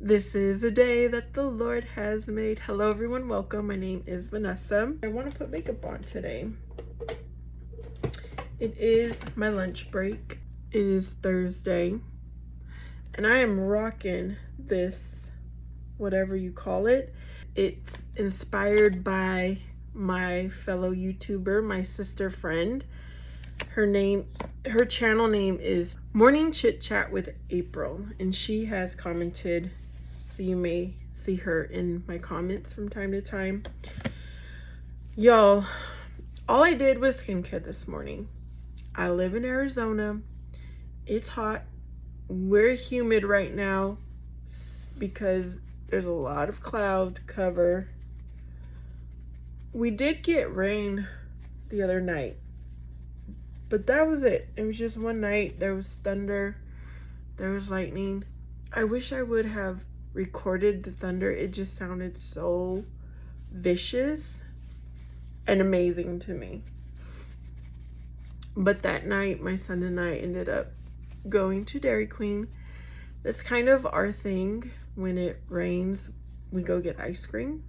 This is a day that the Lord has made. Hello everyone, welcome. My name is Vanessa. I want to put makeup on today. It is my lunch break. It is Thursday. And I am rocking this, whatever you call it. It's inspired by my fellow YouTuber, my sister friend. Her channel name is Morning Chit Chat with April, and she has commented, so you may see her in my comments from time to time. Y'all, all I did was skincare this morning. I live in Arizona. It's hot. We're humid right now because there's a lot of cloud cover. We did get rain the other night, but that was it. It was just one night. There was thunder, there was lightning. I wish I would have recorded the thunder. It just sounded so vicious and amazing to me. But that night, my son and I ended up going to Dairy Queen. That's kind of our thing. When it rains, we go get ice cream.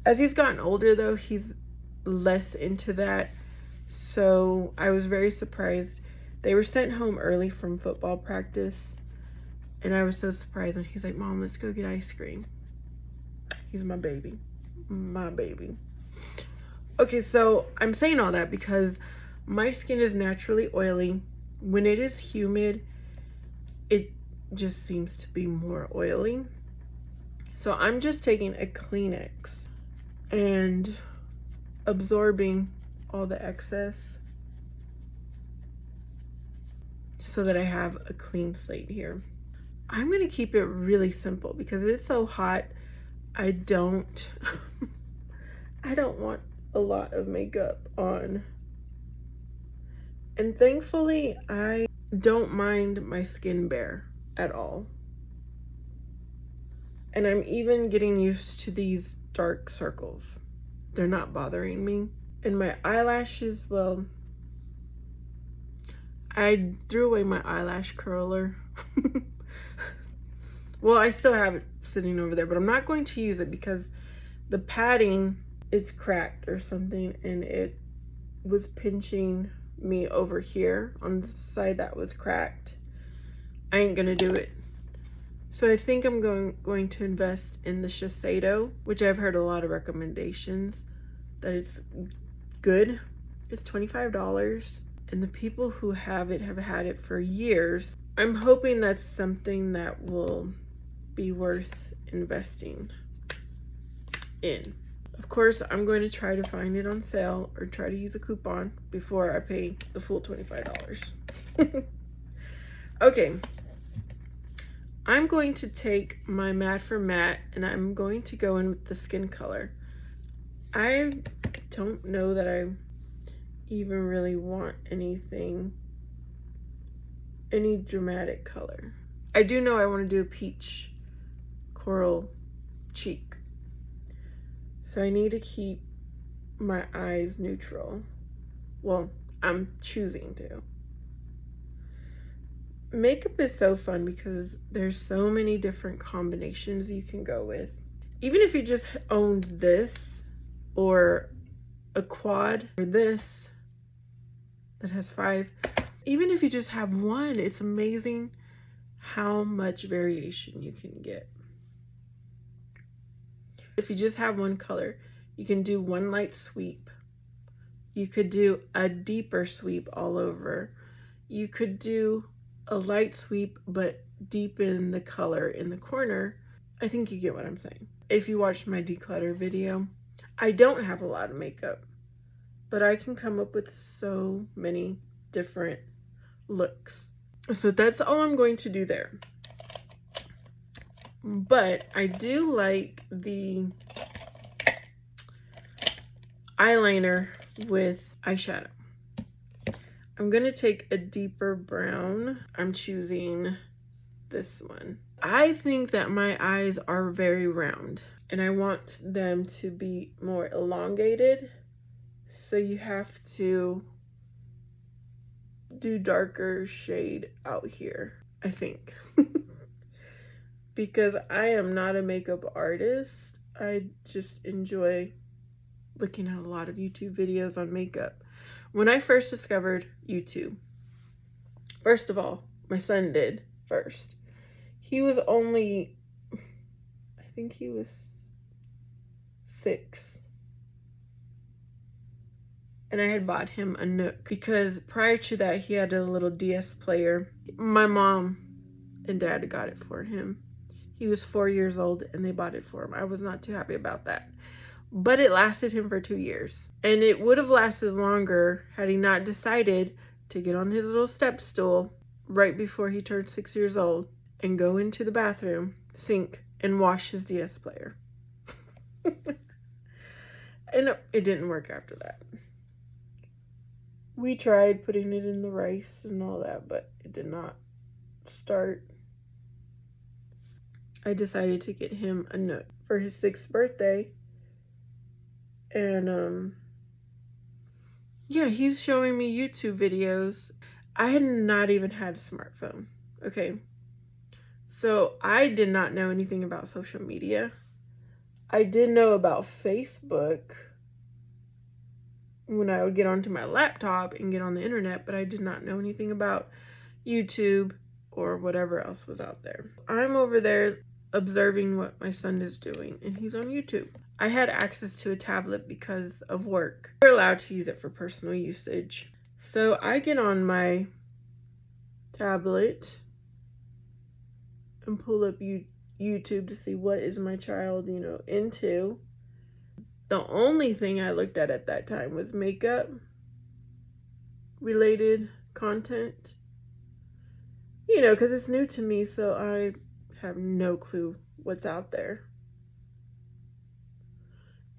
As he's gotten older though, he's less into that. So I was very surprised. They were sent home early from football practice. And I was so surprised when he's like, Mom, let's go get ice cream. He's my baby. My baby. Okay, so I'm saying all that because my skin is naturally oily. When it is humid, it just seems to be more oily. So I'm just taking a Kleenex and absorbing all the excess so that I have a clean slate here. I'm gonna keep it really simple because it's so hot. I don't want a lot of makeup on. And thankfully, I don't mind my skin bare at all. And I'm even getting used to these dark circles. They're not bothering me. And my eyelashes, well, I threw away my eyelash curler. Well, I still have it sitting over there, but I'm not going to use it because the padding, it's cracked or something, and it was pinching me over here on the side that was cracked. I ain't gonna do it. So I think I'm going to invest in the Shiseido, which I've heard a lot of recommendations that it's good. It's $25, and the people who have it have had it for years. I'm hoping that's something that will be worth investing in. Of course, I'm going to try to find it on sale or try to use a coupon before I pay the full $25. Okay. I'm going to take my Matte for Matte and I'm going to go in with the skin color. I don't know that I even really want any dramatic color. I do know I want to do a peach coral cheek. So I need to keep my eyes neutral. Well, I'm choosing to. Makeup is so fun because there's so many different combinations you can go with. Even if you just owned this or a quad or this that has 5, even if you just have one, it's amazing how much variation you can get. If you just have one color, you can do one light sweep. You could do a deeper sweep all over. You could do a light sweep but deepen the color in the corner. I think you get what I'm saying. If you watched my declutter video, I don't have a lot of makeup, but I can come up with so many different looks. So that's all I'm going to do there. But I do like the eyeliner with eyeshadow. I'm gonna take a deeper brown. I'm choosing this one. I think that my eyes are very round and I want them to be more elongated. So you have to do darker shade out here, I think. because I am not a makeup artist. I just enjoy looking at a lot of YouTube videos on makeup. When I first discovered YouTube, first of all, my son did first. He was only, I think he was 6. And I had bought him a Nook because prior to that he had a little DS player. My mom and dad got it for him. He was 4 years old and they bought it for him. I was not too happy about that. But it lasted him for 2 years. And it would have lasted longer had he not decided to get on his little step stool right before he turned 6 years old and go into the bathroom, sink, and wash his DS player. And it didn't work after that. We tried putting it in the rice and all that, but it did not start. I decided to get him a Nook for his 6th birthday. And yeah, he's showing me YouTube videos. I had not even had a smartphone. Okay. So I did not know anything about social media. I did know about Facebook when I would get onto my laptop and get on the internet, but I did not know anything about YouTube or whatever else was out there. I'm over there observing what my son is doing, and he's on YouTube. I had access to a tablet because of work. We're allowed to use it for personal usage. So I get on my tablet and pull up YouTube to see what is my child, into. The only thing I looked at that time was makeup related content, because it's new to me, so I have no clue what's out there.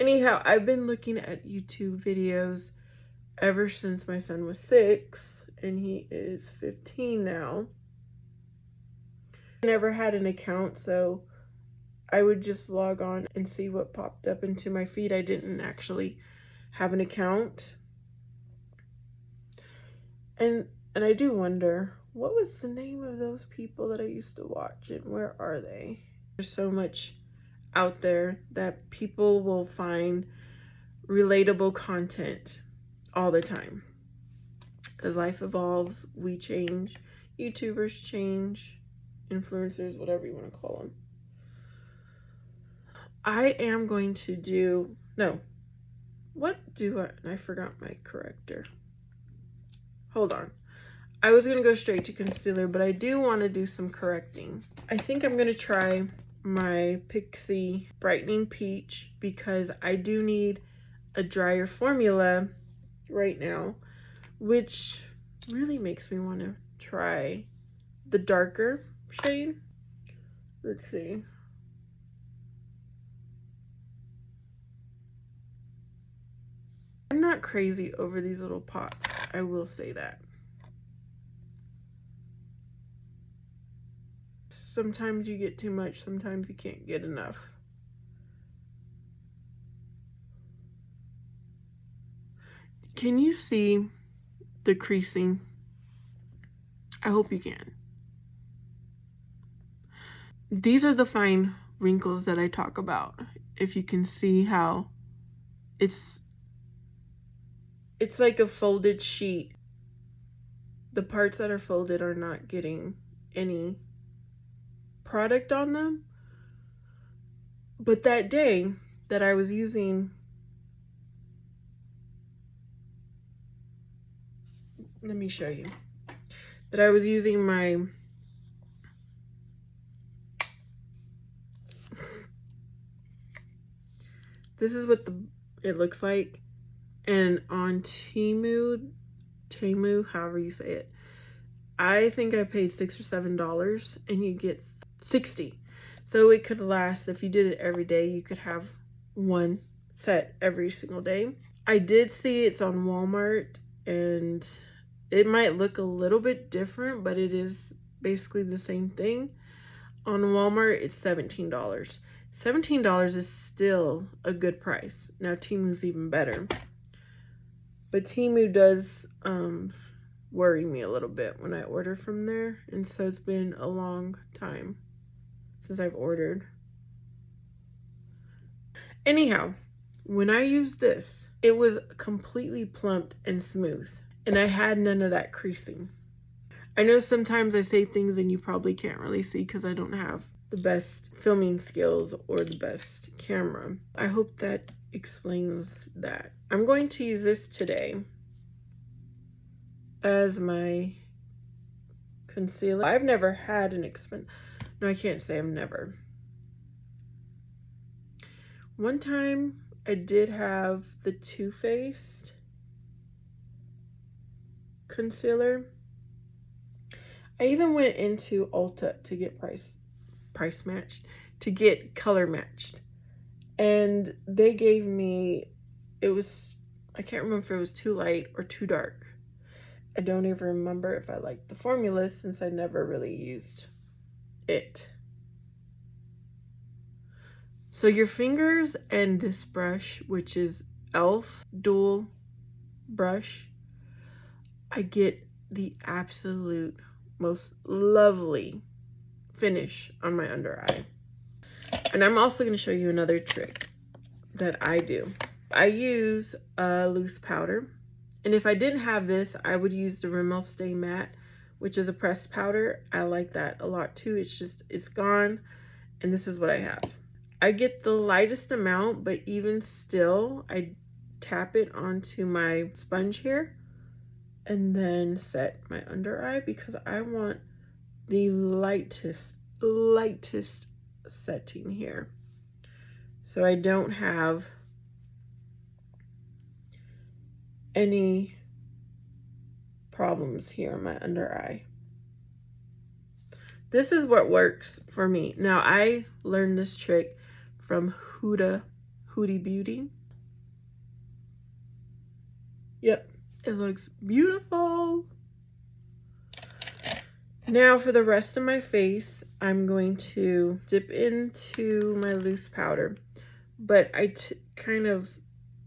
Anyhow, I've been looking at YouTube videos ever since my son was 6 and he is 15 now. I never had an account, so I would just log on and see what popped up into my feed. I didn't actually have an account. And I do wonder, what was the name of those people that I used to watch and where are they? There's so much out there that people will find relatable content all the time. Because life evolves, we change, YouTubers change, influencers, whatever you want to call them. I am going to do, I forgot my corrector. Hold on. I was going to go straight to concealer, but I do want to do some correcting. I think I'm going to try my Pixie Brightening Peach because I do need a drier formula right now, which really makes me want to try the darker shade. Let's see. I'm not crazy over these little pots, I will say that. Sometimes you get too much, sometimes you can't get enough. Can you see the creasing? I hope you can. These are the fine wrinkles that I talk about. If you can see how it's like a folded sheet. The parts that are folded are not getting any product on them. But that day that I was using, let me show you, that I was using my this is what it looks like. And on Temu, however you say it, I think I paid $6 or $7 and you get 60. So it could last, if you did it every day, you could have one set every single day. I did see it's on Walmart and it might look a little bit different, but it is basically the same thing. On Walmart, it's $17. $17 is still a good price. Now Temu's even better. But Temu does worry me a little bit when I order from there. And so it's been a long time. since I've ordered. Anyhow, when I used this, it was completely plumped and smooth, and I had none of that creasing. I know sometimes I say things and you probably can't really see because I don't have the best filming skills or the best camera. I hope that explains that. I'm going to use this today as my concealer. I've never had an no, I can't say I've never. One time I did have the Too Faced concealer. I even went into Ulta to get price matched, to get color matched. And they gave me, I can't remember if it was too light or too dark. I don't even remember if I liked the formula since I never really used it. So your fingers and this brush, which is e.l.f. dual brush, I get the absolute most lovely finish on my under eye. And I'm also going to show you another trick that I do. I use a loose powder. And if I didn't have this, I would use the Rimmel Stay Matte, which is a pressed powder. I like that a lot too. It's gone. And this is what I have. I get the lightest amount, but even still, I tap it onto my sponge here and then set my under eye because I want the lightest setting here. So I don't have any problems here in my under eye. This is what works for me. Now I learned this trick from Huda Beauty. Yep, it looks beautiful. Now for the rest of my face, I'm going to dip into my loose powder, but I kind of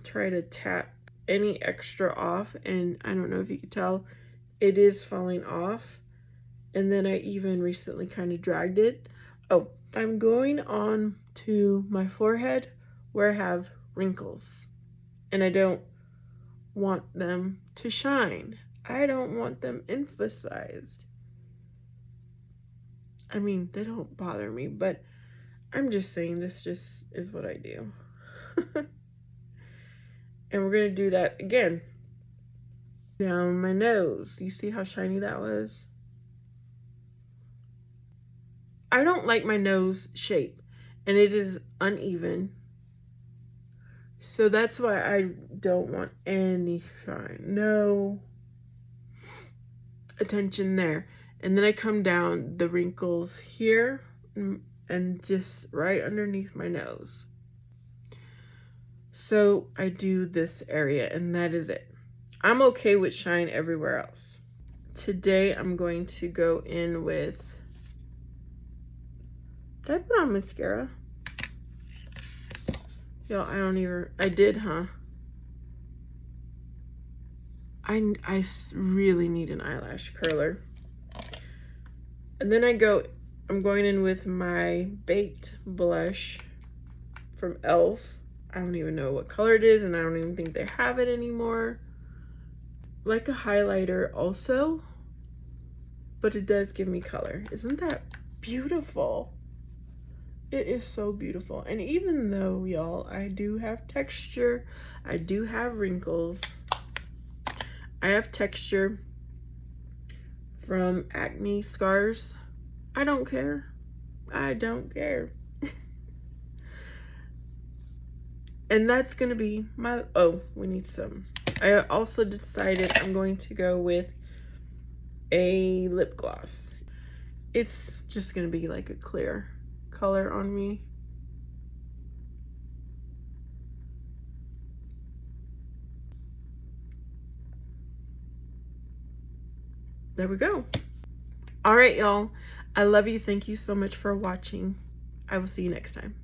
try to tap any extra off, and I don't know if you can tell, it is falling off. And then I even recently kind of dragged it. Oh, I'm going on to my forehead where I have wrinkles, and I don't want them to shine. I don't want them emphasized. I mean, they don't bother me, but I'm just saying this just is what I do. And we're going to do that again. Down my nose. You see how shiny that was? I don't like my nose shape, and it is uneven. So that's why I don't want any shine. No attention there. And then I come down the wrinkles here and just right underneath my nose. So I do this area, and that is it. I'm okay with shine everywhere else. Today I'm going to go in with, did I put on mascara? Yo, I did, huh? I really need an eyelash curler. And then I'm going in with my baked blush from e.l.f. I don't even know what color it is, and I don't even think they have it anymore. Like a highlighter also, but it does give me color. Isn't that beautiful? It is so beautiful. And even though, y'all, I do have texture, I do have wrinkles, I have texture from acne scars, I don't care. I don't care. And that's gonna be my, oh, we need some. I also decided I'm going to go with a lip gloss. It's just gonna be like a clear color on me. There we go. All right, y'all. I love you. Thank you so much for watching. I will see you next time.